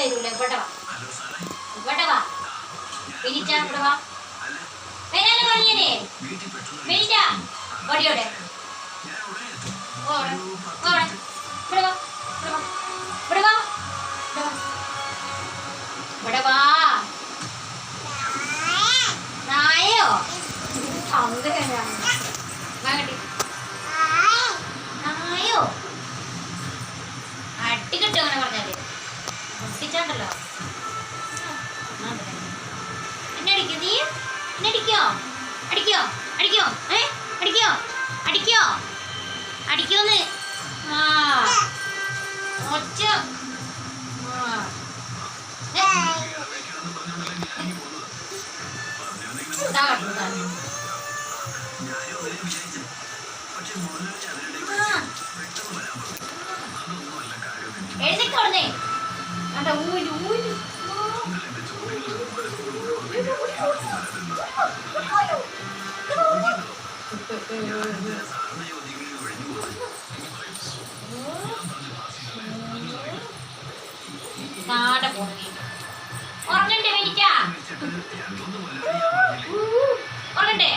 തരൂല. ഇവിടെ വാ, ഇവിടെ വാ. വിളിച്ചാ ഇവിടെ വാ. വരാനോ പണിയനെ വിളിച്ചാ ഓടിയോടെ. ഇവിടെ വാ. നായോ നായോ അട്ടി കിട്ടും അങ്ങനെ പറഞ്ഞാല് ഒട്ടിച്ചാണ്ടല്ലോ. എന്നെ അടിക്കോ നീ? എന്നെ അടിക്കോ? അടിക്കോ? അടിക്കോ? അടിക്കോ? അടിക്കോ? അടിക്കോന്ന്? ആ ഒച്ച. എഴുതിക്കോടന്നേ അണ്ട ഊര് ഊര്. ഉറങ്ങണ്ടേ? മേടിക്കാ ഉറങ്ങണ്ടേ?